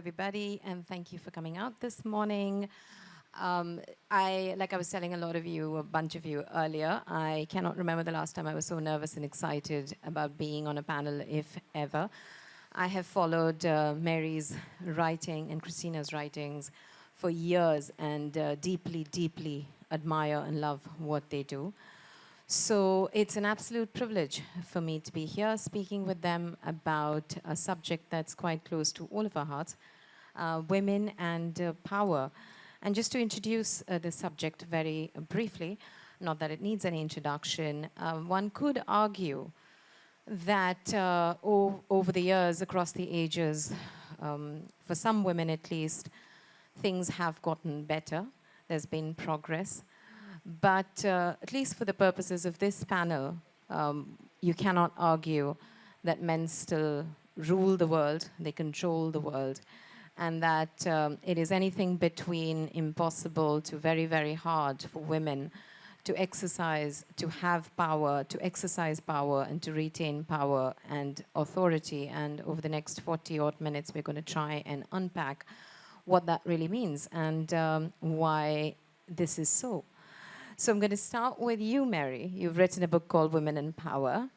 everybody, and thank you for coming out this morning. Like I was telling a lot of you, a bunch of you earlier, I cannot remember the last time I was so nervous and excited about being on a panel, if ever. I have followed Mary's writing and Christina's writings for years and deeply, deeply admire and love what they do. So it's an absolute privilege for me to be here speaking with them about a subject that's quite close to all of our hearts, women and power. And just to introduce the subject very briefly, not that it needs any introduction, one could argue that over the years, across the ages, for some women at least, things have gotten better. There's been progress. But at least for the purposes of this panel, you cannot argue that men still rule the world, they control the world, and that it is anything between impossible to very, very hard for women to exercise, to have power, to exercise power, and to retain power and authority. And over the next 40-odd minutes, we're going to try and unpack what that really means and why this is so. So I'm going to start with you, Mary. You've written a book called Women in Power,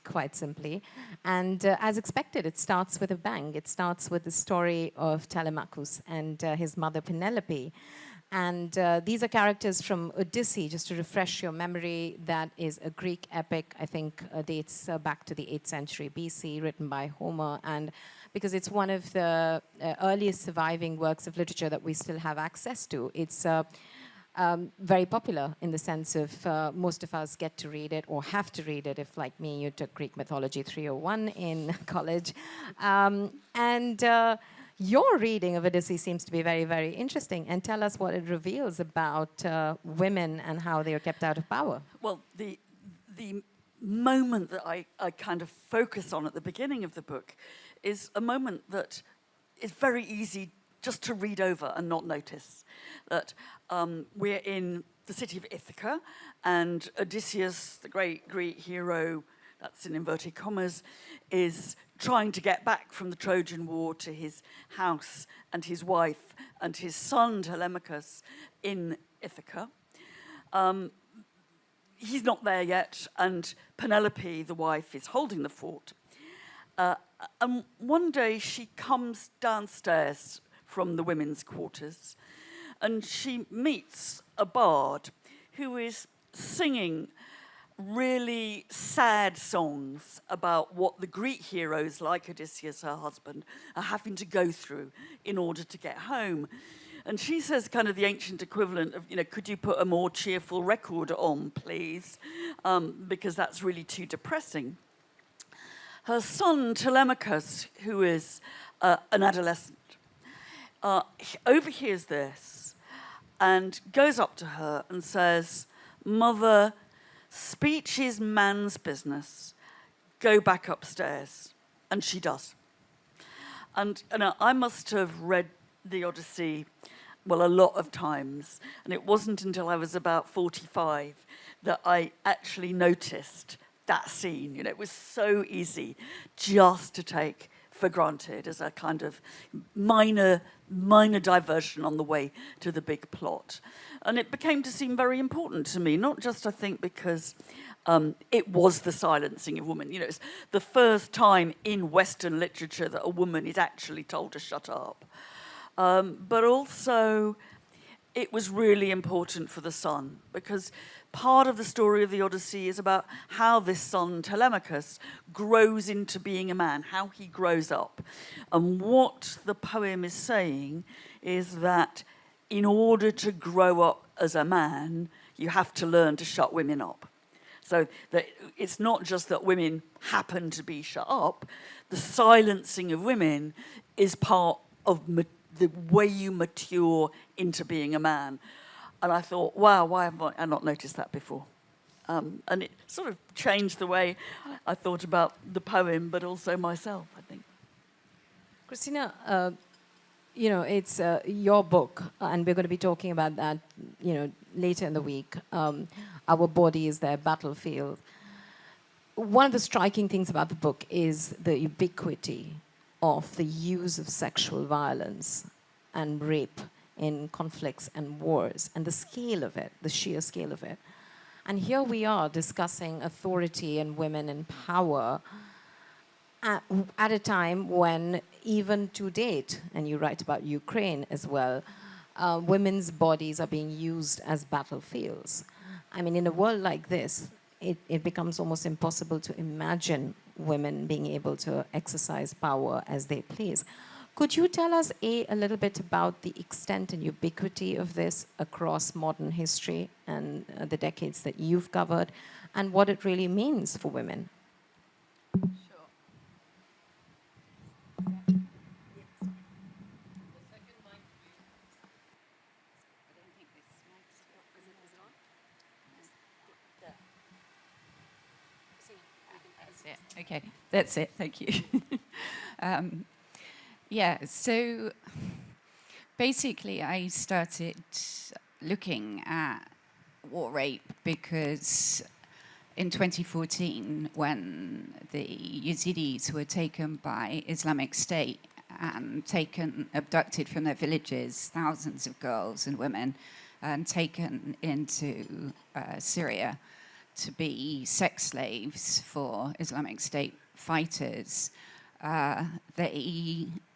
quite simply. And as expected, it starts with a bang. It starts with the story of Telemachus and his mother Penelope. And these are characters from Odyssey, just to refresh your memory. That is a Greek epic, I think dates back to the 8th century BC, written by Homer. And because it's one of the earliest surviving works of literature that we still have access to, it's very popular in the sense of most of us get to read it or have to read it if, like me, you took Greek Mythology 301 in college. Your reading of Odyssey seems to be very, very interesting. And tell us what it reveals about women and how they are kept out of power. Well, the moment that I kind of focus on at the beginning of the book is a moment that is very easy just to read over and not notice. That we're in the city of Ithaca, and Odysseus, the great Greek hero, that's in inverted commas, is trying to get back from the Trojan War to his house and his wife and his son Telemachus in Ithaca. He's not there yet, and Penelope, the wife, is holding the fort. And one day she comes downstairs from the women's quarters, and she meets a bard who is singing really sad songs about what the Greek heroes, like Odysseus, her husband, are having to go through in order to get home. And she says kind of the ancient equivalent of, could you put a more cheerful record on, please? Because that's really too depressing. Her son, Telemachus, who is an adolescent, overhears this and goes up to her and says, "Mother, speech is man's business. Go back upstairs." And she does. And I must have read the Odyssey, well, a lot of times. And it wasn't until I was about 45 that I actually noticed that scene. It was so easy just to take for granted as a kind of minor diversion on the way to the big plot. And it became to seem very important to me, not just, I think, because it was the silencing of women. It's the first time in Western literature that a woman is actually told to shut up. But also, it was really important for the son, because part of the story of the Odyssey is about how this son, Telemachus, grows into being a man, how he grows up. And what the poem is saying is that in order to grow up as a man, you have to learn to shut women up. So that it's not just that women happen to be shut up. The silencing of women is part of the way you mature into being a man. And I thought, wow, why have I not noticed that before? And it sort of changed the way I thought about the poem, but also myself, I think. Christina, it's your book, and we're going to be talking about that, later in the week. Our body is their battlefield. One of the striking things about the book is the ubiquity of the use of sexual violence and rape in conflicts and wars, and the scale of it, the sheer scale of it. And here we are discussing authority and women in power at a time when, even to date, and you write about Ukraine as well, women's bodies are being used as battlefields. I mean, in a world like this, it becomes almost impossible to imagine women being able to exercise power as they please. Could you tell us, a little bit about the extent and ubiquity of this across modern history and the decades that you've covered, and what it really means for women? Okay, that's it. Thank you. Yeah, so basically I started looking at war rape because in 2014, when the Yazidis were taken by Islamic State and abducted from their villages, thousands of girls and women, and taken into Syria to be sex slaves for Islamic State fighters,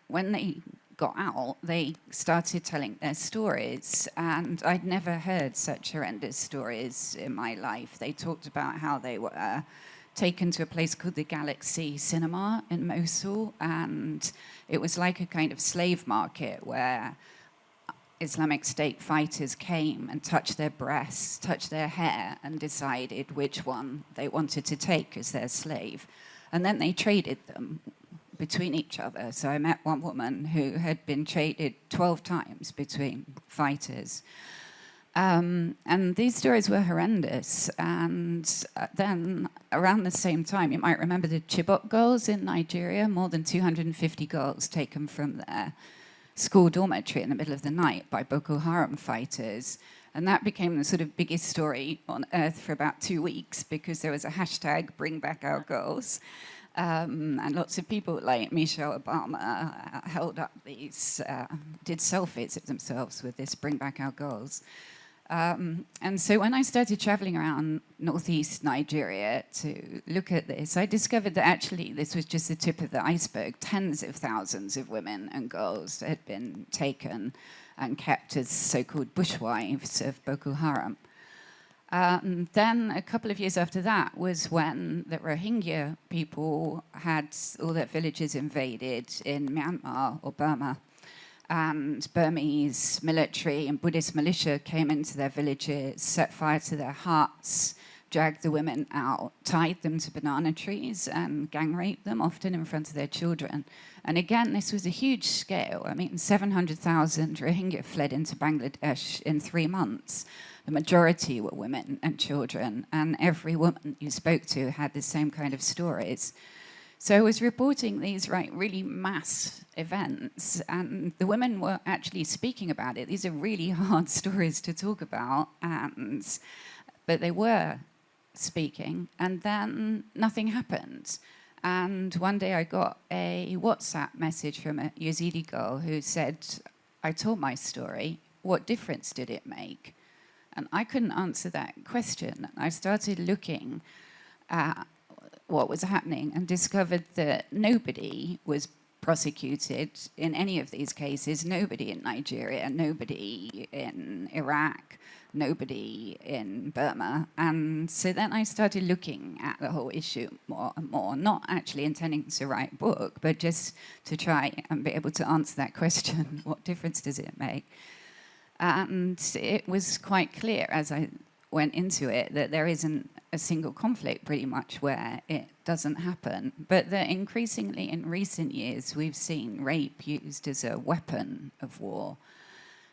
when they got out, they started telling their stories, and I'd never heard such horrendous stories in my life. They talked about how they were taken to a place called the Galaxy Cinema in Mosul, and it was like a kind of slave market where Islamic State fighters came and touched their breasts, touched their hair, and decided which one they wanted to take as their slave. And then they traded them between each other. So I met one woman who had been traded 12 times between fighters. And these stories were horrendous. And then around the same time, you might remember the Chibok girls in Nigeria, more than 250 girls taken from their school dormitory in the middle of the night by Boko Haram fighters. And that became the sort of biggest story on earth for about 2 weeks because there was a hashtag, Bring Back Our Girls. And lots of people like Michelle Obama held up these, did selfies of themselves with this Bring Back Our Girls. And so when I started traveling around northeast Nigeria to look at this, I discovered that actually this was just the tip of the iceberg. Tens of thousands of women and girls had been taken and kept as so-called bushwives of Boko Haram. Then a couple of years after that was when the Rohingya people had all their villages invaded in Myanmar or Burma. And Burmese military and Buddhist militia came into their villages, set fire to their huts, dragged the women out, tied them to banana trees and gang raped them, often in front of their children. And again, this was a huge scale. I mean, 700,000 Rohingya fled into Bangladesh in 3 months. The majority were women and children, and every woman you spoke to had the same kind of stories. So I was reporting these really mass events, and the women were actually speaking about it. These are really hard stories to talk about, but they were speaking, and then nothing happened. And one day I got a WhatsApp message from a Yazidi girl who said, I told my story, what difference did it make? And I couldn't answer that question. I started looking at what was happening and discovered that nobody was prosecuted in any of these cases. Nobody in Nigeria, nobody in Iraq, nobody in Burma. And so then I started looking at the whole issue more and more, not actually intending to write a book, but just to try and be able to answer that question, what difference does it make? And it was quite clear as I went into it that there isn't a single conflict pretty much where it doesn't happen, but that increasingly in recent years we've seen rape used as a weapon of war.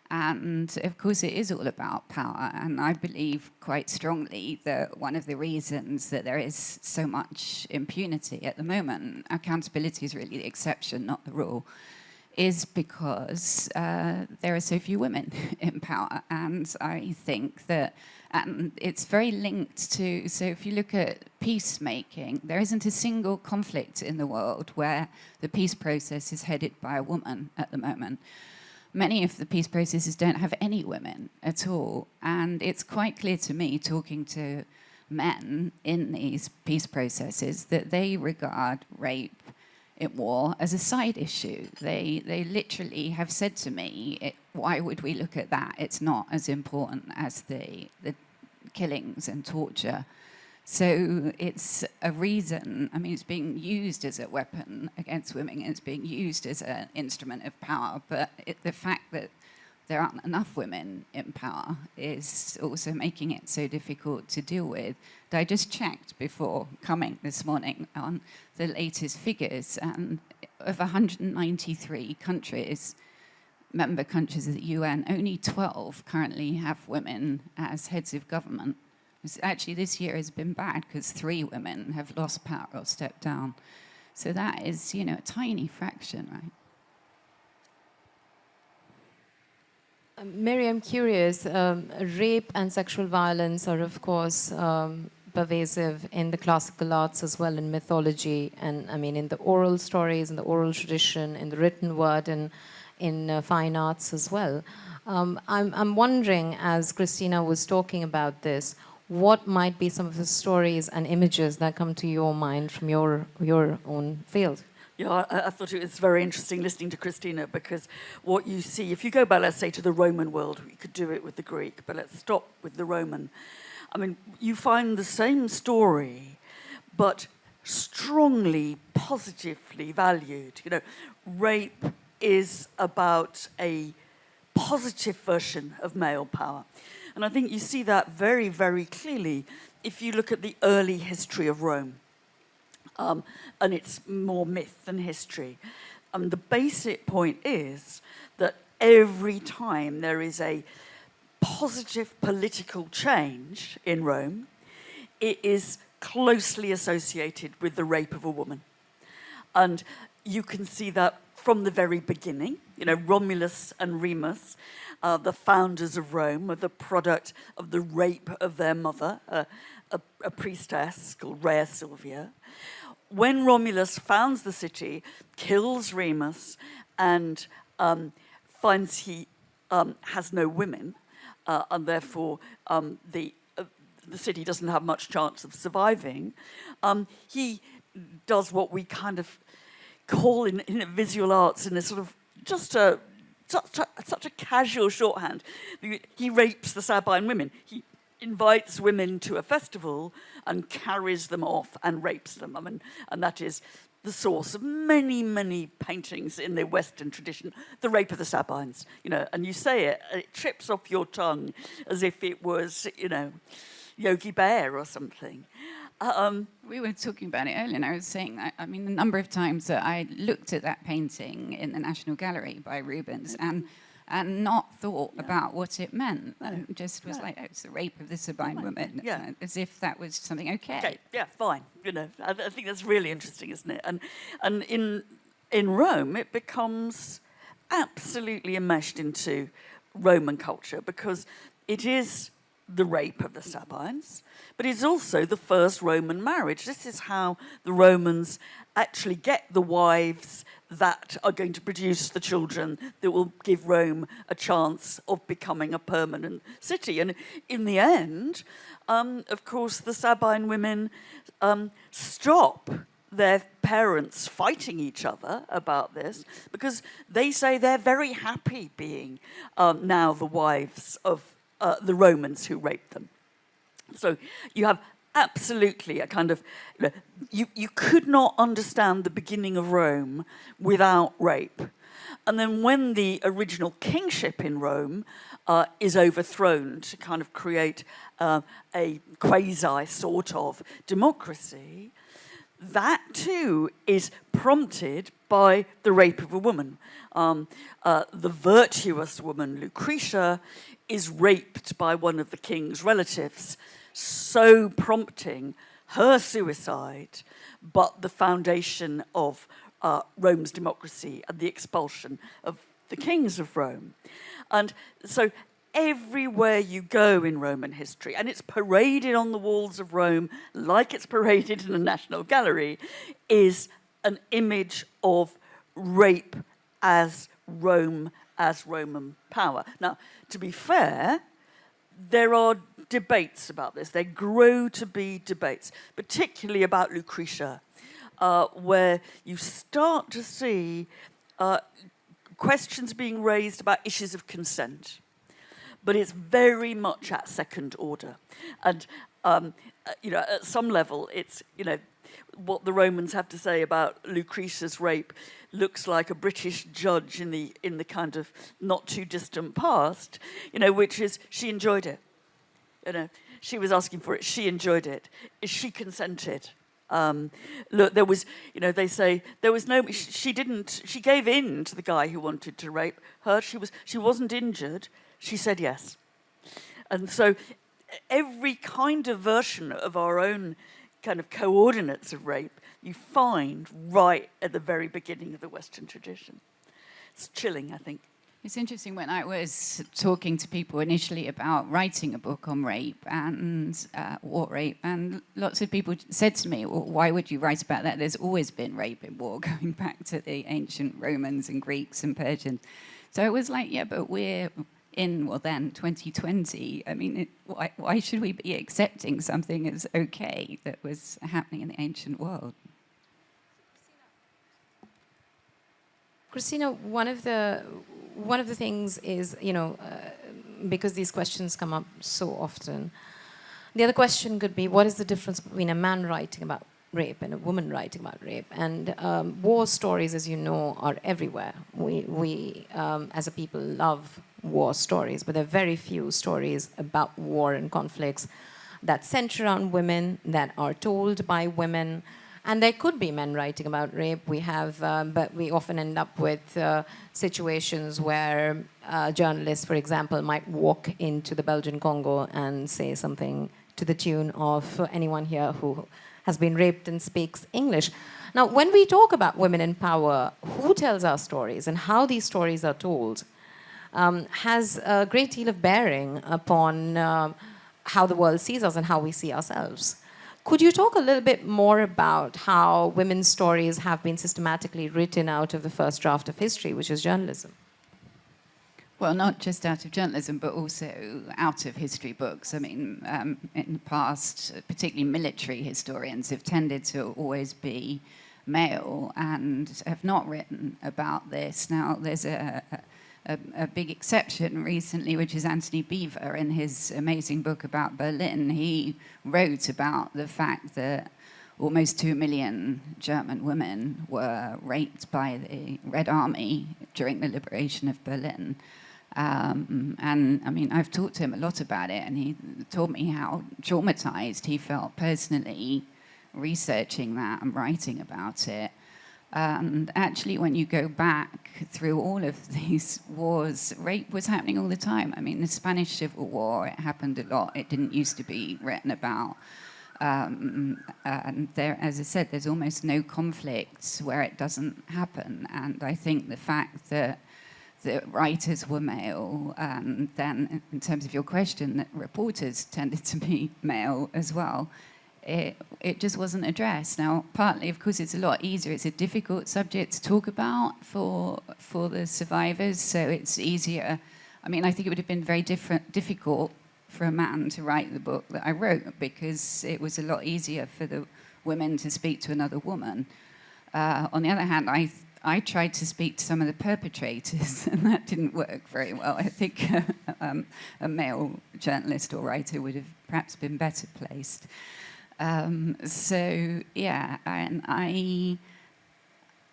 And of course it is all about power, and I believe quite strongly that one of the reasons that there is so much impunity at the moment, accountability is really the exception, not the rule, is because there are so few women in power. And I think that it's very linked to, so if you look at peacemaking, there isn't a single conflict in the world where the peace process is headed by a woman at the moment. Many of the peace processes don't have any women at all. And it's quite clear to me, talking to men in these peace processes, that they regard rape in war as a side issue. They literally have said to me, why would we look at that? It's not as important as the killings and torture. So it's a reason, I mean, it's being used as a weapon against women, it's being used as an instrument of power, but the fact that there aren't enough women in power is also making it so difficult to deal with. I just checked before coming this morning on the latest figures, and of 193 countries, member countries of the UN, only 12 currently have women as heads of government. Actually, this year has been bad because 3 women have lost power or stepped down. So that is, a tiny fraction, right? Mary, I'm curious. Rape and sexual violence are, of course, pervasive in the classical arts as well, in mythology, and I mean in the oral stories, in the oral tradition, in the written word, and in fine arts as well. I'm wondering, as Christina was talking about this, what might be some of the stories and images that come to your mind from your own field? Yeah, I thought it was very interesting listening to Christina, because what you see, if you go back, let's say, to the Roman world, we could do it with the Greek, but let's stop with the Roman. I mean, you find the same story, but strongly, positively valued. Rape is about a positive version of male power. And I think you see that very, very clearly if you look at the early history of Rome. And it's more myth than history. The basic point is that every time there is a positive political change in Rome, it is closely associated with the rape of a woman. And you can see that from the very beginning. Romulus and Remus, the founders of Rome, are the product of the rape of their mother, a priestess called Rhea Silvia. When Romulus founds the city, kills Remus, and finds he has no women, and therefore the city doesn't have much chance of surviving, he does what we kind of call in visual arts in a sort of such a casual shorthand. He rapes the Sabine women. He invites women to a festival and carries them off and rapes them. And that is the source of many, many paintings in the Western tradition, the rape of the Sabines. And you say it, it trips off your tongue as if it was, Yogi Bear or something. We were talking about it earlier, and I was saying that, the number of times that I looked at that painting in the National Gallery by Rubens and not thought about what it meant. And just was like, it's the rape of the Sabine woman. Yeah. As if that was something okay. Yeah, fine. I think that's really interesting, isn't it? And in Rome, it becomes absolutely enmeshed into Roman culture, because it is the rape of the Sabines, but it's also the first Roman marriage. This is how the Romans actually get the wives that are going to produce the children that will give Rome a chance of becoming a permanent city. And in the end, of course, the Sabine women stop their parents fighting each other about this, because they say they're very happy being now the wives of the Romans who raped them. So you have absolutely a kind of, you could not understand the beginning of Rome without rape. And then when the original kingship in Rome is overthrown to kind of create a quasi sort of democracy, that too is prompted by the rape of a woman. The virtuous woman, Lucretia, is raped by one of the king's relatives, so prompting her suicide, but the foundation of Rome's democracy and the expulsion of the kings of Rome. And so everywhere you go in Roman history, and it's paraded on the walls of Rome like it's paraded in the National Gallery, is an image of rape as Rome, as Roman power. Now, to be fair, there are debates about this. There grow to be debates, particularly about Lucretia, where you start to see questions being raised about issues of consent. But it's very much at second order. And, at some level, it's, what the Romans have to say about Lucretia's rape looks like a British judge in the kind of not too distant past, which is she enjoyed it. She was asking for it. She enjoyed it. She consented. Look, there was, they say there was no. She didn't. She gave in to the guy who wanted to rape her. She wasn't injured. She said yes. And so, every kind of version of our own kind of coordinates of rape you find right at the very beginning of the Western tradition. It's chilling, I think. It's interesting, when I was talking to people initially about writing a book on rape and war rape, and lots of people said to me, well, why would you write about that? There's always been rape in war, going back to the ancient Romans and Greeks and Persians. So it was like, yeah, but we're in, 2020. I mean, why should we be accepting something as okay that was happening in the ancient world? Christina, one of the things is, because these questions come up so often, the other question could be, what is the difference between a man writing about rape and a woman writing about rape? And war stories, as you know, are everywhere. We as a people, love war stories, but there are very few stories about war and conflicts that center around women, that are told by women. And there could be men writing about rape. We have, but we often end up with situations where journalists, for example, might walk into the Belgian Congo and say something to the tune of anyone here who has been raped and speaks English. Now, when we talk about women in power, who tells our stories and how these stories are told has a great deal of bearing upon how the world sees us and how we see ourselves. Could you talk a little bit more about how women's stories have been systematically written out of the first draft of history, which is journalism? Well, not just out of journalism, but also out of history books. I mean, in the past, particularly military historians have tended to always be male and have not written about this. Now, there's a big exception recently, which is Anthony Beevor. In his amazing book about Berlin, he wrote about the fact that almost 2 million German women were raped by the Red Army during the liberation of Berlin. And I mean, I've talked to him a lot about it, and he told me how traumatized he felt personally researching that and writing about it. And actually, when you go back through all of these wars, rape was happening all the time. I mean, the Spanish Civil War, it happened a lot. It didn't used to be written about. And there, as I said, there's almost no conflicts where it doesn't happen. And I think the fact that the writers were male, and then in terms of your question, that reporters tended to be male as well, it just wasn't addressed. Now, partly, of course, it's a lot easier. It's a difficult subject to talk about for the survivors, so it's easier. I mean, I think it would have been very difficult for a man to write the book that I wrote, because it was a lot easier for the women to speak to another woman. On the other hand, I tried to speak to some of the perpetrators, and that didn't work very well. I think a male journalist or writer would have perhaps been better placed. So, yeah, and I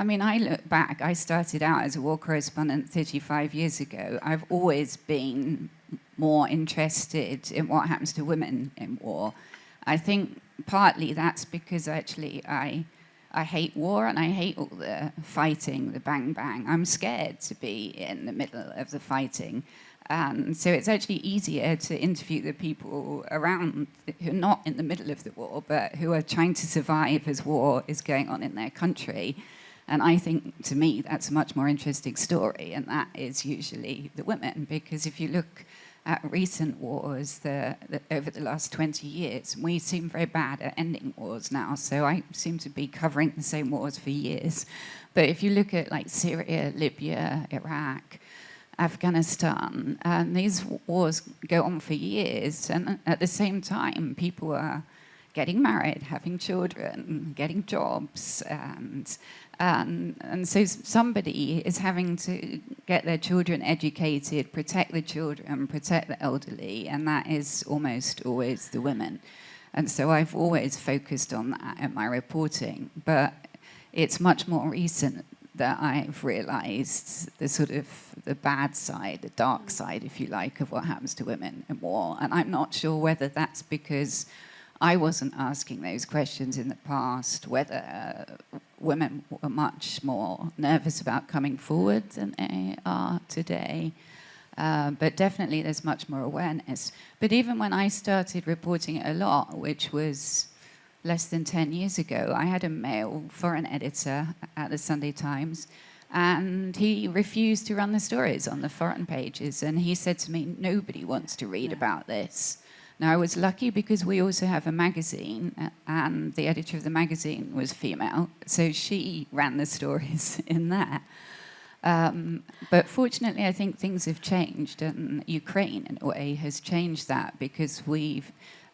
mean, I look back, I started out as a war correspondent 35 years ago. I've always been more interested in what happens to women in war. I think partly that's because actually I hate war, and I hate all the fighting, the bang-bang. I'm scared to be in the middle of the fighting. So it's actually easier to interview the people around who are not in the middle of the war, but who are trying to survive as war is going on in their country. And I think, to me, that's a much more interesting story, and that is usually the women, because if you look at recent wars over the last 20 years, we seem very bad at ending wars now, so I seem to be covering the same wars for years. But if you look at like Syria, Libya, Iraq, Afghanistan, and these wars go on for years, and at the same time, people are getting married, having children, getting jobs, and so somebody is having to get their children educated, protect the children, protect the elderly, and that is almost always the women. And so I've always focused on that in my reporting, but it's much more recent that I've realized the sort of the bad side, the dark side, if you like, of what happens to women in war. And I'm not sure whether that's because I wasn't asking those questions in the past, whether women were much more nervous about coming forward than they are today. But definitely there's much more awareness. But even when I started reporting it a lot, which was less than 10 years ago, I had a male foreign editor at the Sunday Times, and he refused to run the stories on the foreign pages. And he said to me, nobody wants to read about this. Now, I was lucky because we also have a magazine, and the editor of the magazine was female, so she ran the stories in that. But fortunately, I think things have changed, and Ukraine, in a way, has changed that, because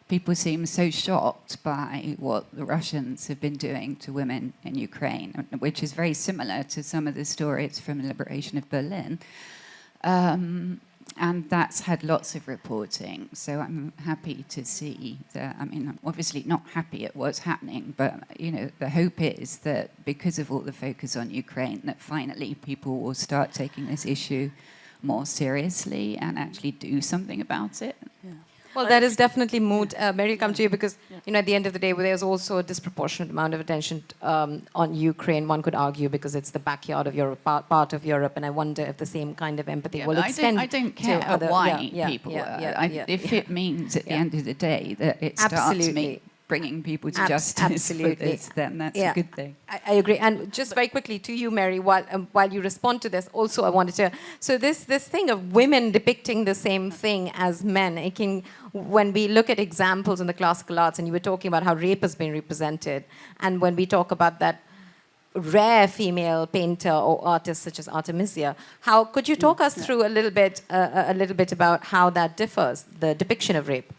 people seem so shocked by what the Russians have been doing to women in Ukraine, which is very similar to some of the stories from the liberation of Berlin. And that's had lots of reporting, so I'm happy to see that. I mean, I'm obviously not happy at what's happening, but the hope is that because of all the focus on Ukraine, that finally people will start taking this issue more seriously and actually do something about it. Yeah. Well, that is definitely mood. Mary, come to you, because at the end of the day, there's also a disproportionate amount of attention on Ukraine. One could argue because it's the backyard of Europe, part of Europe, and I wonder if the same kind of empathy will extend. I don't care to other, why people. If it means at the end of the day that it starts bringing people to justice for this, then that's a good thing. I agree. And just very quickly to you, Mary, while you respond to this, also I wanted to. So this thing of women depicting the same thing as men, when we look at examples in the classical arts, and you were talking about how rape has been represented, and when we talk about that rare female painter or artist such as Artemisia, how could you talk us through a little bit about how that differs, the depiction of rape?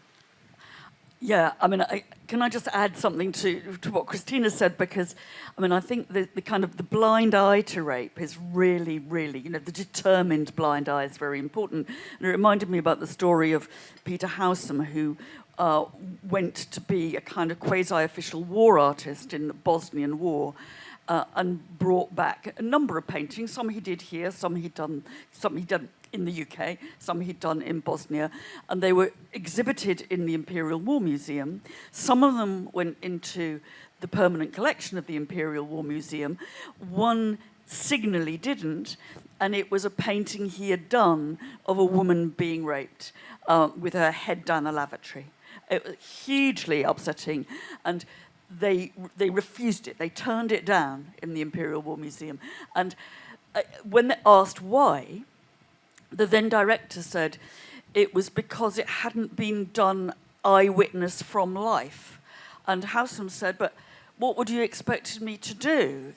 Yeah, I mean, can I just add something to what Christina said? Because, I mean, I think the kind of the blind eye to rape is really, really, the determined blind eye is very important. And it reminded me about the story of Peter Howsam, who went to be a kind of quasi-official war artist in the Bosnian War, and brought back a number of paintings. Some he did here, some he'd done in the UK, some he'd done in Bosnia, and they were exhibited in the Imperial War Museum. Some of them went into the permanent collection of the Imperial War Museum. One signally didn't, and it was a painting he had done of a woman being raped with her head down a lavatory. It was hugely upsetting, and they refused it. They turned it down in the Imperial War Museum. And when they asked why, the then director said it was because it hadn't been done eyewitness from life. And Howsam said, but what would you expect me to do?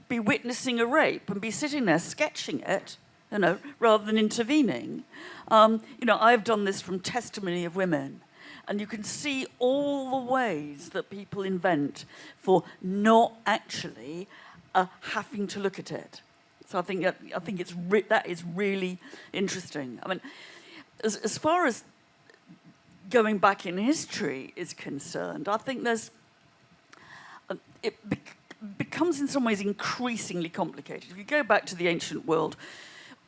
Be witnessing a rape and be sitting there sketching it, rather than intervening. I've done this from testimony of women. And you can see all the ways that people invent for not actually having to look at it. So I think that is really interesting. I mean, as far as going back in history is concerned, I think it becomes in some ways increasingly complicated. If you go back to the ancient world,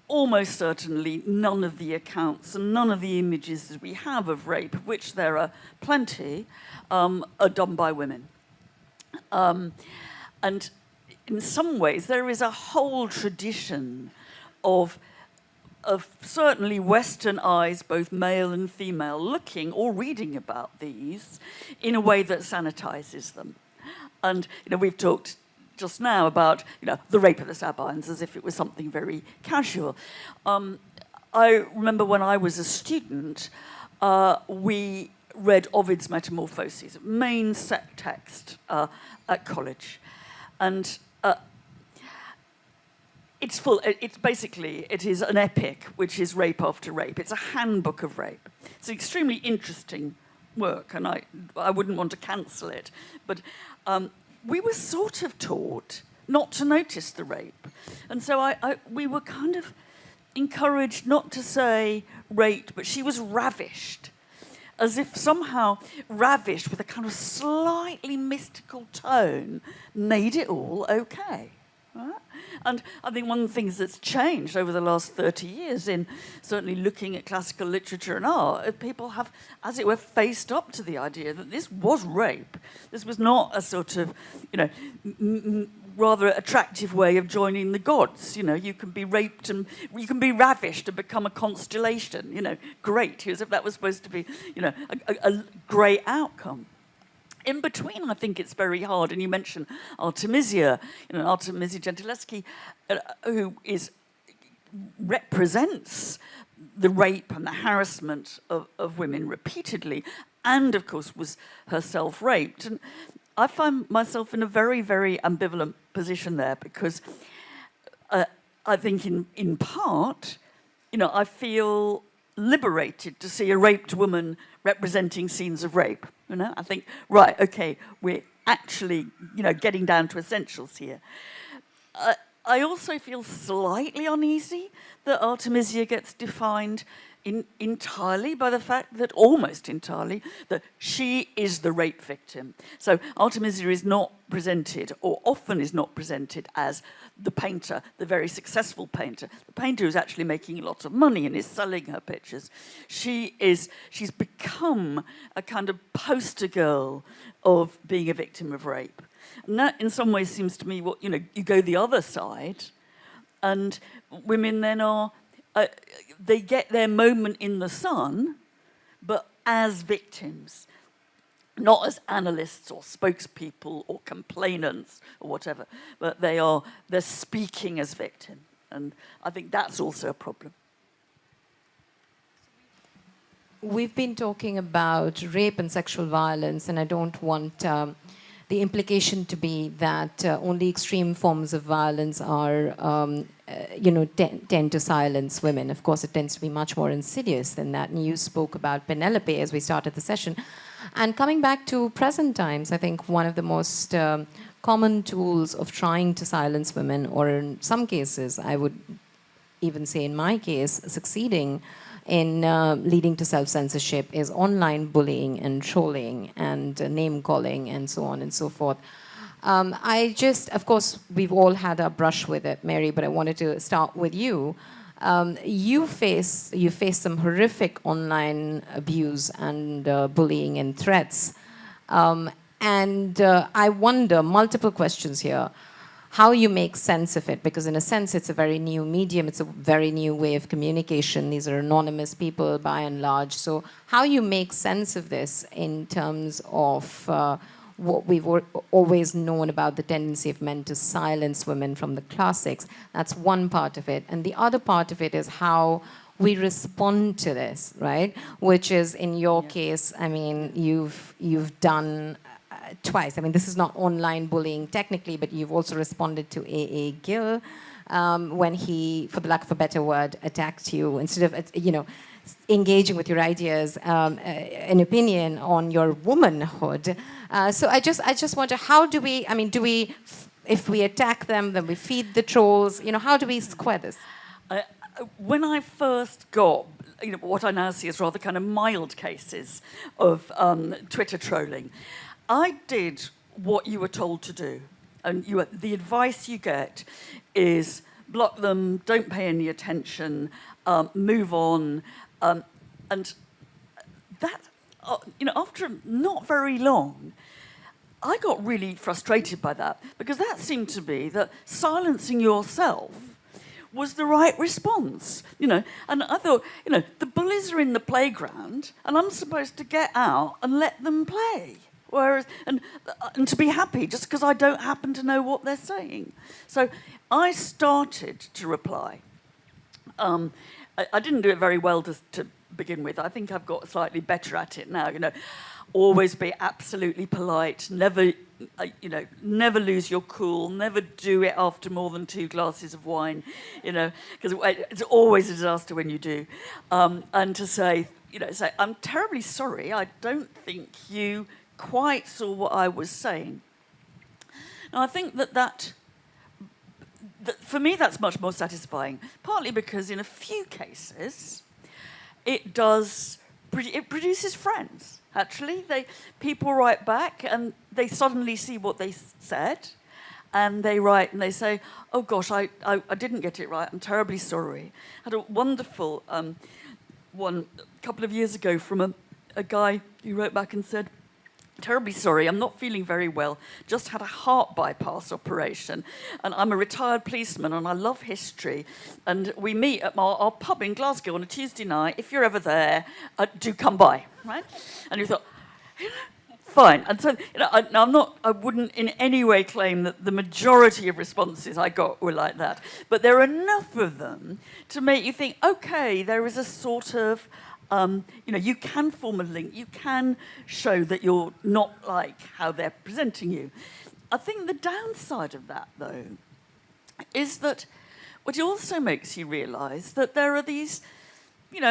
almost certainly none of the accounts and none of the images that we have of rape, of which there are plenty, are done by women. And in some ways, there is a whole tradition of certainly Western eyes, both male and female, looking or reading about these in a way that sanitizes them. And we've talked just now about, the rape of the Sabines as if it was something very casual. I remember when I was a student, we read Ovid's Metamorphoses, main set text at college. And it's full, it is an epic, which is rape after rape. It's a handbook of rape. It's an extremely interesting work, and I wouldn't want to cancel it. But we were sort of taught not to notice the rape. And so we were kind of encouraged not to say raped, but she was ravished. As if somehow ravished with a kind of slightly mystical tone made it all okay. Right? And I think one of the things that's changed over the last 30 years in certainly looking at classical literature and art, people have, as it were, faced up to the idea that this was rape. This was not a sort of, rather attractive way of joining the gods. You can be raped and you can be ravished and become a constellation. Great, as if that was supposed to be, a great outcome. In between, I think it's very hard, and you mentioned Artemisia, Artemisia Gentileschi, who represents the rape and the harassment of women repeatedly, and of course was herself raped. And I find myself in a very, very ambivalent position there because I think in part, I feel liberated to see a raped woman representing scenes of rape. I think, right, okay, we're actually, getting down to essentials here. I also feel slightly uneasy that Artemisia gets defined entirely by the fact that, almost entirely, that she is the rape victim. So Artemisia is not presented, or often is not presented, as the painter, the very successful painter, the painter who's actually making a lot of money and is selling her pictures. She's become a kind of poster girl of being a victim of rape. And that, in some ways, seems to me what, you go the other side, and women then are, they get their moment in the sun, but as victims, not as analysts or spokespeople or complainants or whatever, but they're speaking as victims. And I think that's also a problem. We've been talking about rape and sexual violence, and I don't want the implication to be that only extreme forms of violence are, tend to silence women. Of course, it tends to be much more insidious than that. And you spoke about Penelope as we started the session. And coming back to present times, I think one of the most common tools of trying to silence women, or in some cases, I would even say in my case, succeeding in leading to self-censorship, is online bullying and trolling and name-calling and so on and so forth. Of course, we've all had our brush with it, Mary, but I wanted to start with you. You face some horrific online abuse and bullying and threats. I wonder, multiple questions here, how you make sense of it, because in a sense it's a very new medium, it's a very new way of communication. These are anonymous people by and large. So how you make sense of this in terms of what we've always known about the tendency of men to silence women from the classics. That's one part of it. And the other part of it is how we respond to this, right? Which is, in your case, I mean, you've done twice. I mean, this is not online bullying technically, but you've also responded to A.A. Gill when he, for the lack of a better word, attacked you instead of, engaging with your ideas, an opinion on your womanhood. So I just wonder, how do we, if we attack them, then we feed the trolls, how do we square this? When I first got, what I now see as rather kind of mild cases of Twitter trolling, I did what you were told to do. And the advice you get is block them, don't pay any attention, move on. And that, after not very long, I got really frustrated by that, because that seemed to be that silencing yourself was the right response, And I thought, the bullies are in the playground, and I'm supposed to get out and let them play. Whereas, and to be happy just because I don't happen to know what they're saying. So I started to reply. I didn't do it very well to begin with. I think I've got slightly better at it now. Always be absolutely polite. Never, never lose your cool. Never do it after more than 2 glasses of wine. Because it's always a disaster when you do. And to say, I'm terribly sorry. I don't think you quite saw what I was saying. Now, I think that for me, that's much more satisfying, partly because in a few cases, it produces friends, actually. People write back and they suddenly see what they said, and they write and they say, oh gosh, I didn't get it right, I'm terribly sorry. I had a wonderful one a couple of years ago from a guy who wrote back and said, terribly sorry, I'm not feeling very well. Just had a heart bypass operation. And I'm a retired policeman and I love history. And we meet at our pub in Glasgow on a Tuesday night. If you're ever there, do come by, right? And you thought, fine. And so, I wouldn't in any way claim that the majority of responses I got were like that. But there are enough of them to make you think, okay, there is a sort of, you can form a link. You can show that you're not like how they're presenting you. I think the downside of that, though, is that what also makes you realise that there are these,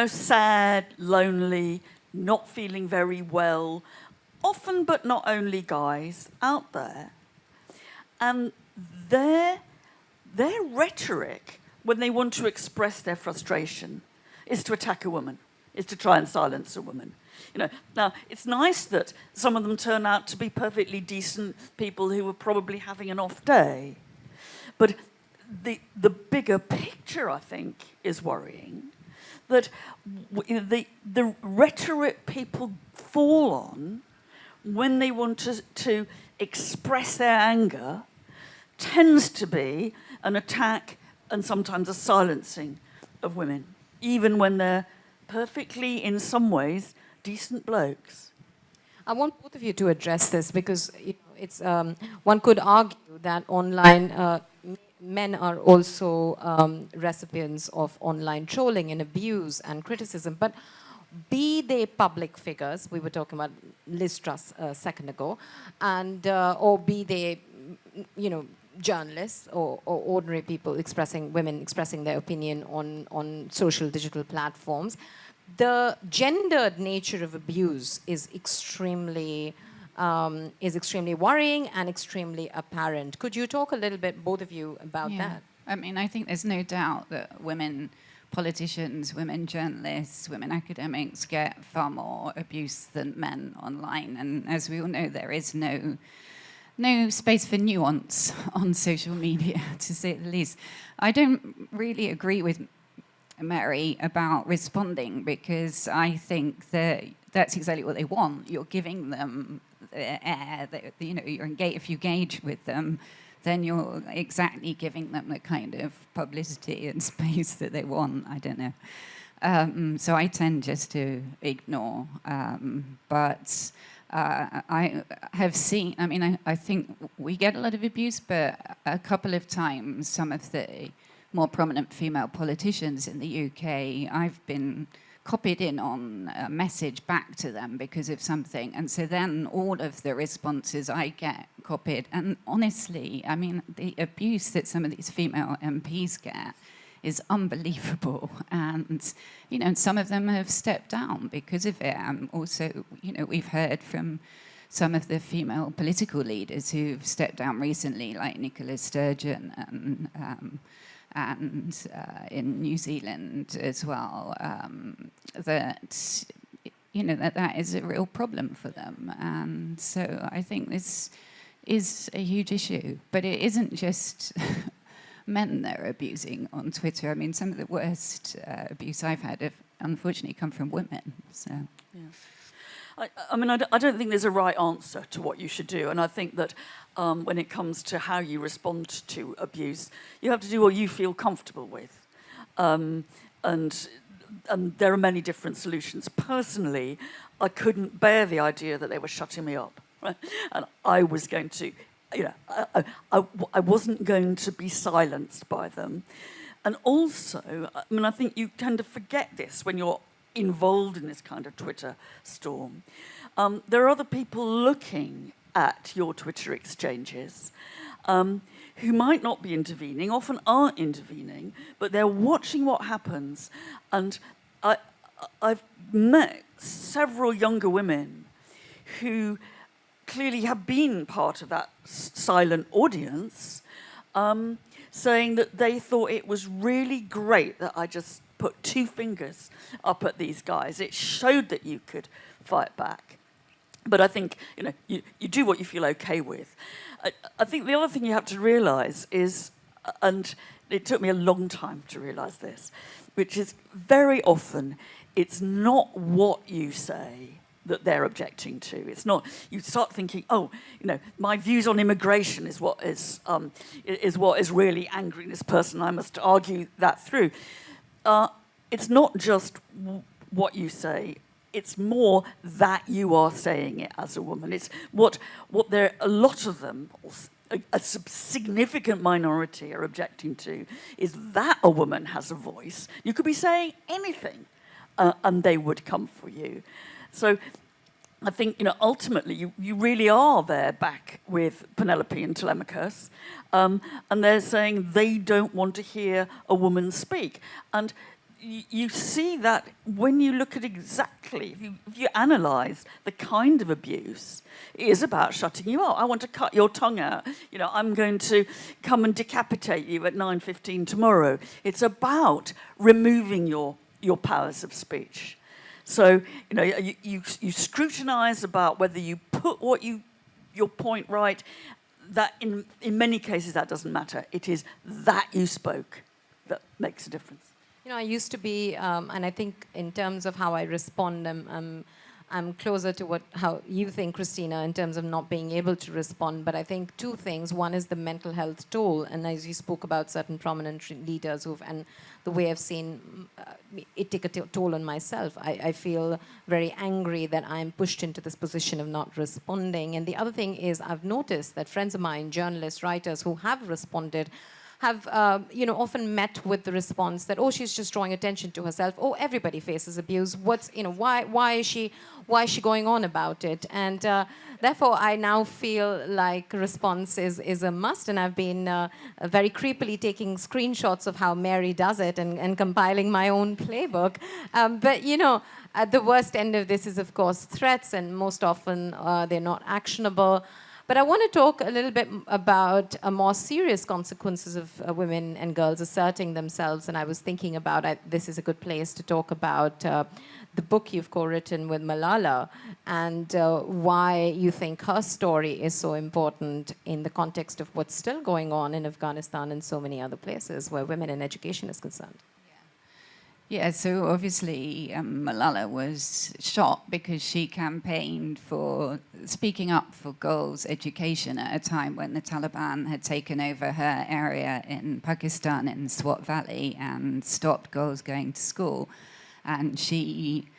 sad, lonely, not feeling very well, often but not only guys out there. And their rhetoric, when they want to express their frustration, is to attack a woman. Is to try and silence a woman. Now, it's nice that some of them turn out to be perfectly decent people who were probably having an off day. But the bigger picture, I think, is worrying. That the rhetoric people fall on when they want to express their anger tends to be an attack and sometimes a silencing of women, even when they're perfectly, in some ways, decent blokes. I want both of you to address this because it's one could argue that online men are also recipients of online trolling and abuse and criticism. But be they public figures, we were talking about Liz Truss a second ago, and or be they, journalists or ordinary people women expressing their opinion on social digital platforms, the gendered nature of abuse is extremely worrying and extremely apparent. Could you talk a little bit, both of you, about that? I mean, I think there's no doubt that women politicians, women journalists, women academics get far more abuse than men online. And as we all know, there is no space for nuance on social media, to say the least. I don't really agree with Mary about responding, because I think that that's exactly what they want. You're giving them the air, if you engage with them, then you're exactly giving them the kind of publicity and space that they want. I don't know. So I tend just to ignore. But I have seen, I think we get a lot of abuse, but a couple of times some of the more prominent female politicians in the UK, I've been copied in on a message back to them because of something. And so then all of the responses I get copied. And honestly, the abuse that some of these female MPs get is unbelievable. And, some of them have stepped down because of it. Also, we've heard from some of the female political leaders who've stepped down recently, like Nicola Sturgeon and in New Zealand as well, that is a real problem for them. And so I think this is a huge issue. But it isn't just men that are abusing on Twitter. Some of the worst abuse I've had have unfortunately come from women. So. Yeah. I don't think there's a right answer to what you should do. And I think that when it comes to how you respond to abuse, you have to do what you feel comfortable with. And there are many different solutions. Personally, I couldn't bear the idea that they were shutting me up. and I was going to, I wasn't going to be silenced by them. And also, I mean, I think you tend to forget this when you're involved in this kind of Twitter storm. There are other people looking at your Twitter exchanges who might not be intervening, often aren't intervening, but they're watching what happens. And I've met several younger women who clearly have been part of that silent audience, saying that they thought it was really great that I just put 2 fingers up at these guys. It showed that you could fight back. But I think, you do what you feel okay with. I think the other thing you have to realise is, and it took me a long time to realise this, which is very often it's not what you say that they're objecting to. It's not, you start thinking, my views on immigration is what is really angering this person. I must argue that through. It's not just what you say. It's more that you are saying it as a woman. It's what there a lot of them, a significant minority, are objecting to is that a woman has a voice. You could be saying anything, and they would come for you. So I think, ultimately you really are there back with Penelope and Telemachus, and they're saying they don't want to hear a woman speak. And you see that when you look at exactly, if you analyse the kind of abuse, it is about shutting you up. I want to cut your tongue out. I'm going to come and decapitate you at 9:15 tomorrow. It's about removing your powers of speech. So, you scrutinise about whether you put your point right. That in many cases that doesn't matter. It is that you spoke that makes a difference. I used to be, and I think in terms of how I respond, I'm closer to how you think, Christina, in terms of not being able to respond. But I think 2 things. One is the mental health toll, and as you spoke about certain prominent leaders and the way I've seen it take a toll on myself. I feel very angry that I'm pushed into this position of not responding. And the other thing is I've noticed that friends of mine, journalists, writers who have responded, have often met with the response that, she's just drawing attention to herself. Everybody faces abuse. Why is she going on about it? And therefore, I now feel like a response is a must. And I've been very creepily taking screenshots of how Mary does it and compiling my own playbook. But at the worst end of this is, of course, threats, and most often they're not actionable. But I want to talk a little bit about more serious consequences of women and girls asserting themselves. And I was thinking about this is a good place to talk about the book you've co-written with Malala and why you think her story is so important in the context of what's still going on in Afghanistan and so many other places where women and education is concerned. Yeah, so obviously Malala was shot because she campaigned for speaking up for girls' education at a time when the Taliban had taken over her area in Pakistan in Swat Valley and stopped girls going to school. And she,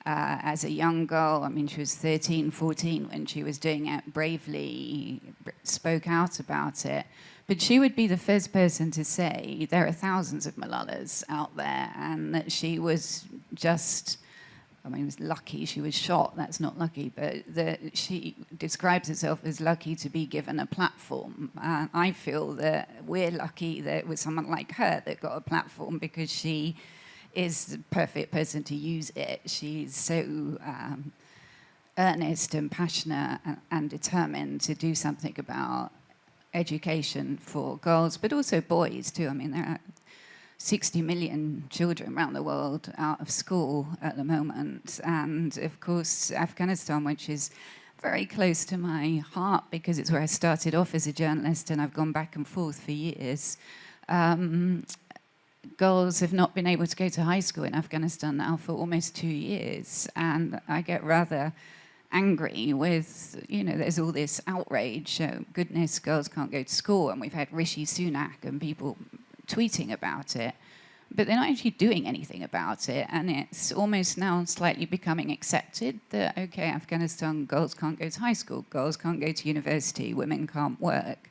as a young girl, she was 13, 14 when she was doing it, bravely spoke out about it. But she would be the first person to say there are thousands of Malalas out there, and that she was just, it was lucky she was shot. That's not lucky, but she describes herself as lucky to be given a platform. I feel that we're lucky that it was someone like her that got a platform because she is the perfect person to use it. She's so earnest and passionate and determined to do something about education for girls, but also boys too. There are 60 million children around the world out of school at the moment. And of course, Afghanistan, which is very close to my heart because it's where I started off as a journalist and I've gone back and forth for years. Girls have not been able to go to high school in Afghanistan now for almost 2 years. And I get rather angry with, there's all this outrage. Goodness, girls can't go to school. And we've had Rishi Sunak and people tweeting about it. but they're not actually doing anything about it. And it's almost now slightly becoming accepted that, okay, Afghanistan, girls can't go to high school, girls can't go to university, women can't work.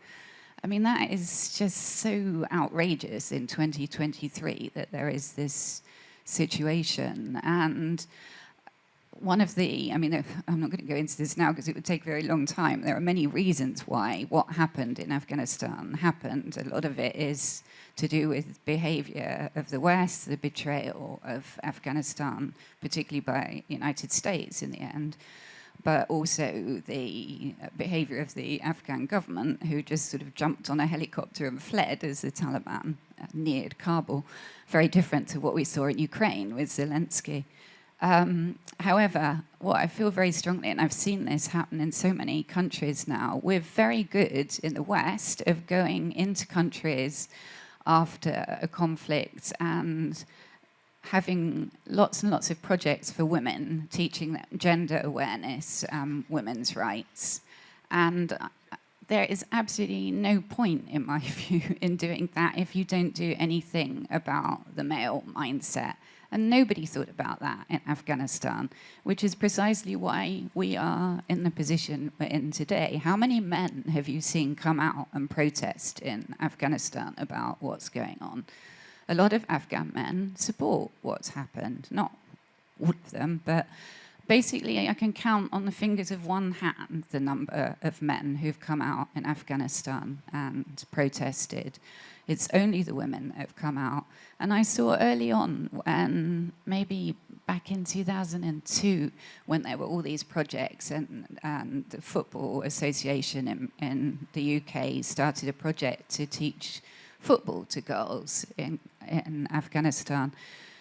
I mean, that is just so outrageous in 2023 that there is this situation. And one of the, I mean, I'm not going to go into this now because it would take a very long time. There are many reasons why what happened in Afghanistan happened. A lot of it is to do with behavior of the West, the betrayal of Afghanistan, particularly by the United States in the end, but also the behavior of the Afghan government, who just sort of jumped on a helicopter and fled as the Taliban neared Kabul. Very different to what we saw in Ukraine with Zelensky. However, what I feel very strongly, and I've seen this happen in so many countries now, we're very good in the West of going into countries after a conflict and having lots and lots of projects for women, teaching them gender awareness, women's rights. And there is absolutely no point, in my view, in doing that if you don't do anything about the male mindset. And nobody thought about that in Afghanistan, which is precisely why we are in the position we're in today. How many men have you seen come out and protest in Afghanistan about what's going on? A lot of Afghan men support what's happened, not all of them, but basically I can count on the fingers of one hand the number of men who've come out in Afghanistan and protested. It's only the women that have come out. And I saw early on, when maybe back in 2002, when there were all these projects, and the Football Association in the UK started a project to teach football to girls in Afghanistan.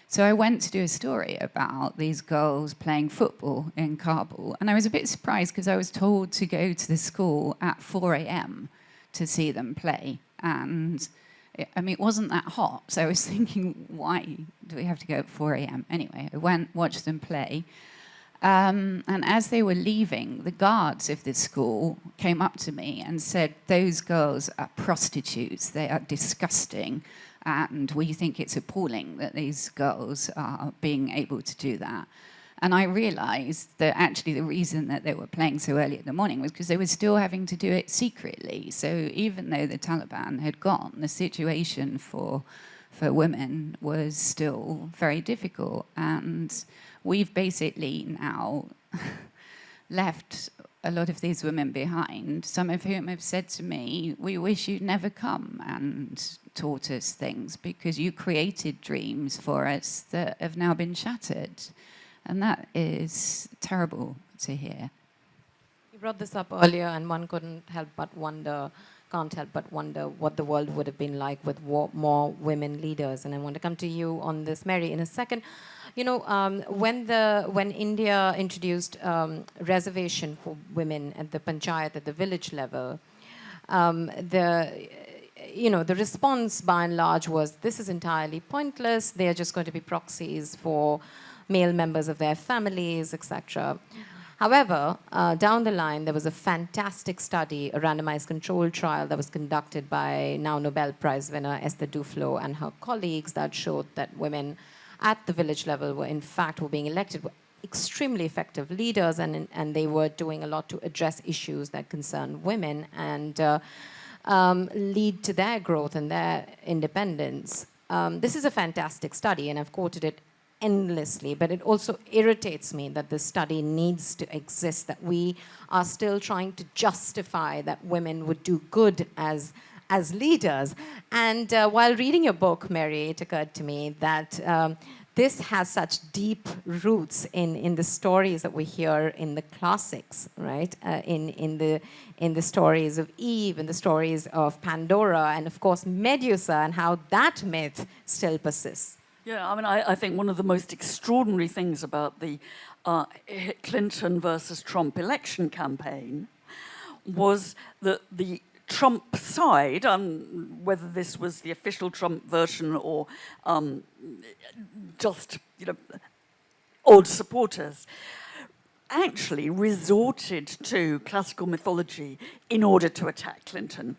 So I went to do a story about these girls playing football in Kabul. And I was a bit surprised because I was told to go to the school at 4 a.m. to see them play. And it wasn't that hot, so I was thinking, why do we have to go at 4 a.m.? Anyway, I went, watched them play. And as they were leaving, the guards of the school came up to me and said, those girls are prostitutes, they are disgusting, and we think it's appalling that these girls are being able to do that. And I realized that actually the reason that they were playing so early in the morning was because they were still having to do it secretly. So even though the Taliban had gone, the situation for women was still very difficult. And we've basically now left a lot of these women behind, some of whom have said to me, we wish you'd never come and taught us things because you created dreams for us that have now been shattered. And that is terrible to hear. You brought this up earlier, and one can't help but wonder what the world would have been like with more women leaders. And I want to come to you on this, Mary, in a second. You know, when India introduced reservation for women at the panchayat, at the village level, the response by and large was, this is entirely pointless. They are just going to be proxies for male members of their families, etc. However, down the line, there was a fantastic study, a randomized controlled trial that was conducted by now Nobel Prize winner Esther Duflo and her colleagues that showed that women at the village level were being elected, were extremely effective leaders, and they were doing a lot to address issues that concern women and lead to their growth and their independence. This is a fantastic study, and I've quoted it endlessly, but it also irritates me that this study needs to exist, that we are still trying to justify that women would do good as leaders. And while reading your book, Mary, it occurred to me that this has such deep roots in the stories that we hear in the classics, right? In the stories of Eve, in the stories of Pandora, and of course Medusa, and how that myth still persists. Yeah, I mean, I think one of the most extraordinary things about the Clinton versus Trump election campaign was that the Trump side, whether this was the official Trump version or just, odd supporters, actually resorted to classical mythology in order to attack Clinton.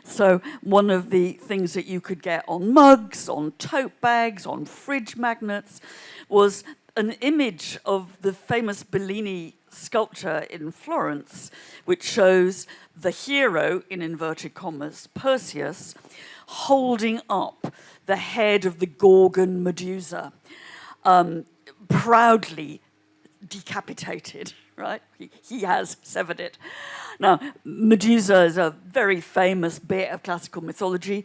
So one of the things that you could get on mugs, on tote bags, on fridge magnets was an image of the famous Bellini sculpture in Florence, which shows the hero, in inverted commas, Perseus, holding up the head of the Gorgon Medusa, proudly decapitated, right? He has severed it. Now, Medusa is a very famous bit of classical mythology.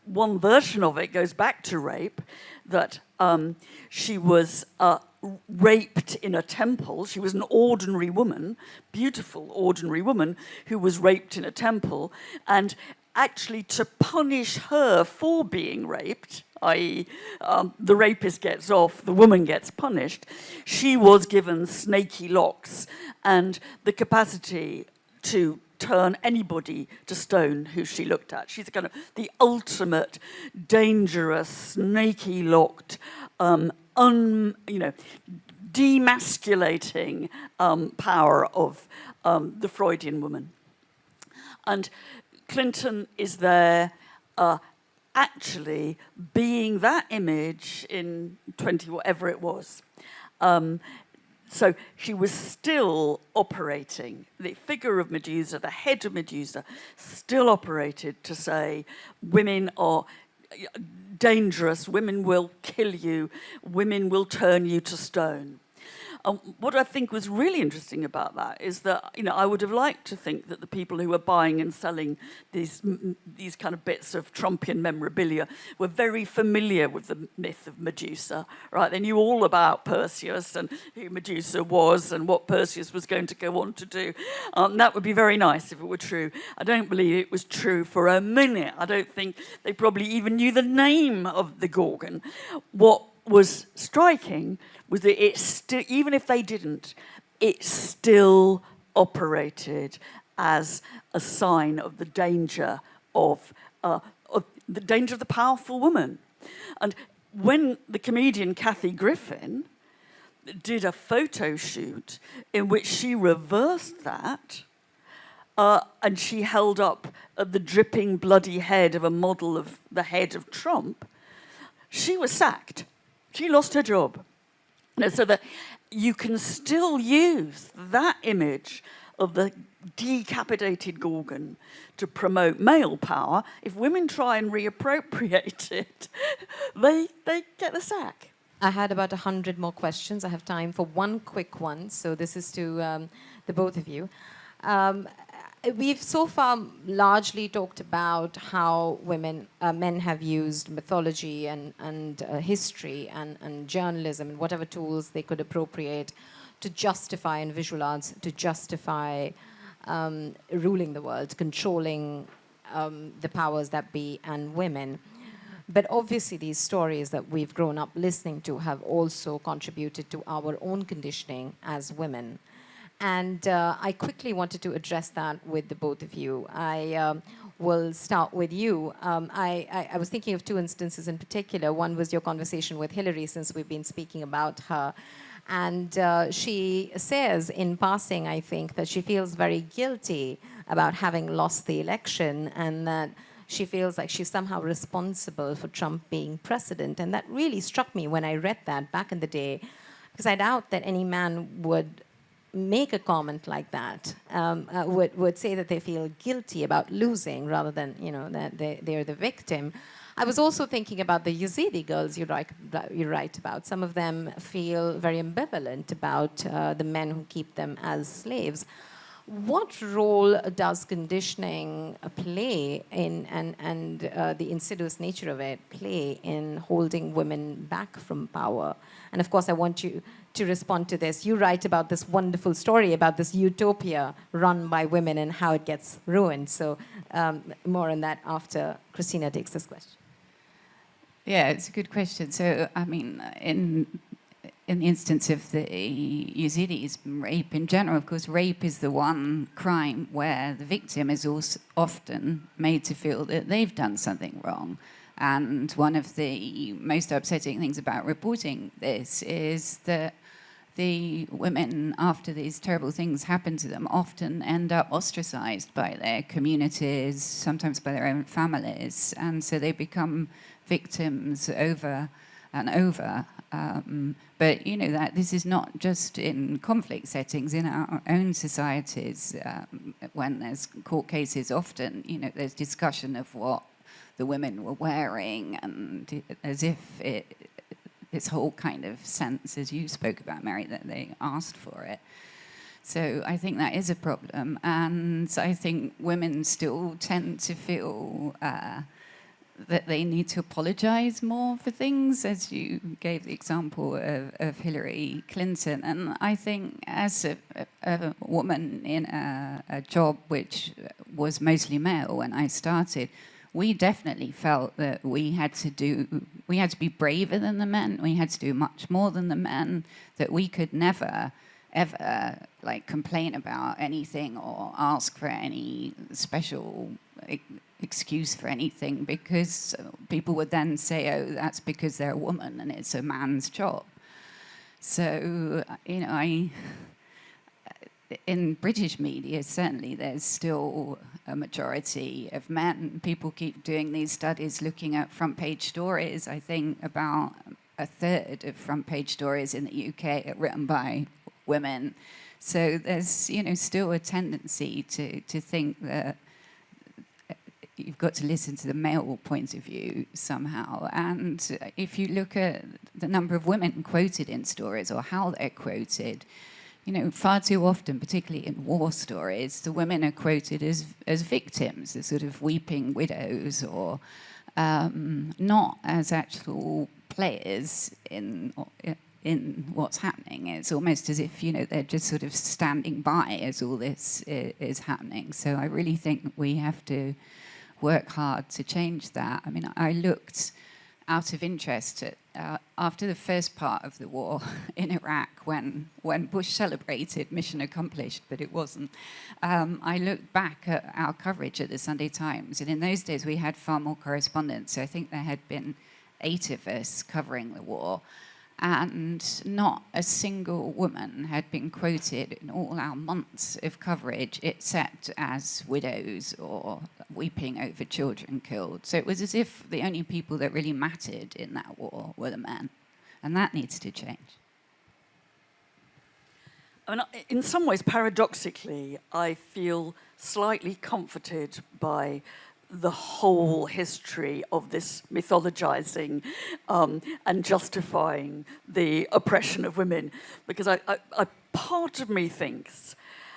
One version of it goes back to rape, that she was raped in a temple. She was an ordinary woman, beautiful ordinary woman, who was raped in a temple, and actually to punish her for being raped, i.e. The rapist gets off, the woman gets punished, she was given snaky locks and the capacity to turn anybody to stone who she looked at. She's kind of the ultimate dangerous, snaky locked, demasculating power of the Freudian woman. And Clinton is there actually being that image in 20, whatever it was. So she was still operating, the figure of Medusa, the head of Medusa, still operated to say women are dangerous, women will kill you, women will turn you to stone. What I think was really interesting about that is that, I would have liked to think that the people who were buying and selling these kind of bits of Trumpian memorabilia were very familiar with the myth of Medusa, right? They knew all about Perseus and who Medusa was and what Perseus was going to go on to do. That would be very nice if it were true. I don't believe it was true for a minute. I don't think they probably even knew the name of the Gorgon. What was striking was that it still, even if they didn't, it still operated as a sign of the danger of the powerful woman. And when the comedian Kathy Griffin did a photo shoot in which she reversed that, and she held up the dripping bloody head of a model of the head of Trump, she was sacked. She lost her job. So that you can still use that image of the decapitated Gorgon to promote male power. If women try and reappropriate it, they get the sack. I had about 100 more questions. I have time for one quick one. So this is to the both of you. We've so far largely talked about how men have used mythology and history and journalism and whatever tools they could appropriate to justify, and visual arts, to justify ruling the world, controlling the powers that be and women. But obviously these stories that we've grown up listening to have also contributed to our own conditioning as women. And I quickly wanted to address that with the both of you. I will start with you. I was thinking of two instances in particular. One was your conversation with Hillary, since we've been speaking about her. And she says in passing, I think, that she feels very guilty about having lost the election, and that she feels like she's somehow responsible for Trump being president. And that really struck me when I read that back in the day, because I doubt that any man would make a comment like that, would say that they feel guilty about losing rather than, that they're the victim. I was also thinking about the Yazidi girls you write about. Some of them feel very ambivalent about the men who keep them as slaves. What role does conditioning play in, and the insidious nature of it play in holding women back from power? And of course, I want you to respond to this. You write about this wonderful story about this utopia run by women and how it gets ruined. So more on that after Christina takes this question. Yeah, it's a good question. So, I mean, in the instance of the Yazidis, rape in general, of course, rape is the one crime where the victim is also often made to feel that they've done something wrong. And one of the most upsetting things about reporting this is that the women, after these terrible things happen to them, often end up ostracized by their communities, sometimes by their own families, and so they become victims over and over. But you know that this is not just in conflict settings, in our own societies. When there's court cases, often there's discussion of what the women were wearing, and as if this whole kind of sense, as you spoke about, Mary, that they asked for it. So I think that is a problem, and I think women still tend to feel that they need to apologize more for things, as you gave the example of Hillary Clinton. And I think as a woman in a job which was mostly male when I started, we definitely felt that we had to be braver than the men, we had to do much more than the men, that we could never ever complain about anything or ask for any special excuse for anything, because people would then say, oh, that's because they're a woman and it's a man's job. So, in British media, certainly there's still a majority of men. People keep doing these studies looking at front page stories. I think about a third of front page stories in the UK are written by women. So there's, still a tendency to think that you've got to listen to the male point of view somehow. And if you look at the number of women quoted in stories or how they're quoted, far too often, particularly in war stories, the women are quoted as victims, as sort of weeping widows, or not as actual players in what's happening. It's almost as if, they're just sort of standing by as all this is happening. So I really think we have to work hard to change that. I mean, I looked out of interest at, after the first part of the war in Iraq, when Bush celebrated mission accomplished, but it wasn't. I looked back at our coverage at the Sunday Times, and in those days we had far more correspondents. So I think there had been 8 of us covering the war, and not a single woman had been quoted in all our months of coverage except as widows or weeping over children killed. So it was as if the only people that really mattered in that war were the men, and that needs to change. I mean, in some ways, paradoxically, I feel slightly comforted by the whole history of this mythologizing and justifying the oppression of women, because I part of me thinks,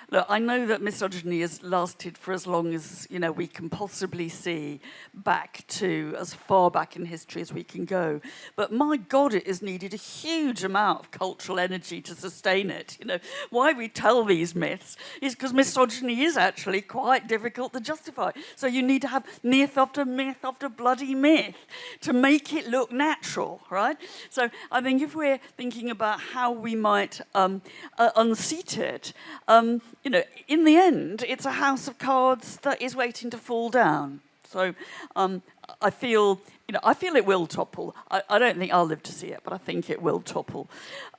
look, I know that misogyny has lasted for as long as we can possibly see, back to as far back in history as we can go. But my God, it has needed a huge amount of cultural energy to sustain it. Why we tell these myths is because misogyny is actually quite difficult to justify. So you need to have myth after bloody myth to make it look natural, right? So I think if we're thinking about how we might unseat it, in the end, it's a house of cards that is waiting to fall down. So I feel it will topple. I don't think I'll live to see it, but I think it will topple.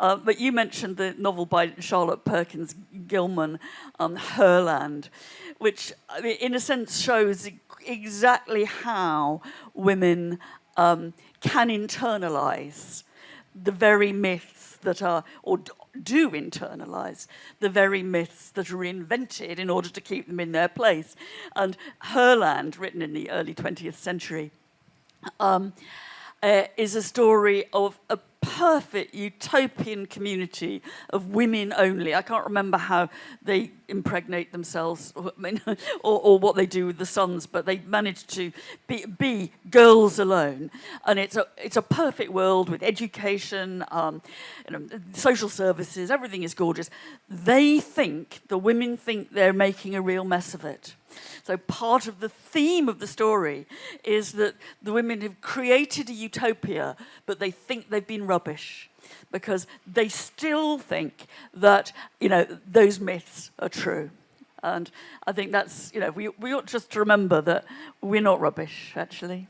But you mentioned the novel by Charlotte Perkins Gilman, Herland, which in a sense shows exactly how women can internalize the very myths that are, or do internalize the very myths that are invented in order to keep them in their place. And Herland, written in the early 20th century, is a story of a perfect utopian community of women only. I can't remember how they impregnate themselves or what they do with the sons, but they manage to be girls alone. And it's a perfect world with education, social services, everything is gorgeous. The women think they're making a real mess of it. So part of the theme of the story is that the women have created a utopia, but they think they've been rubbish because they still think that, those myths are true. And I think that's, we ought just to remember that we're not rubbish, actually,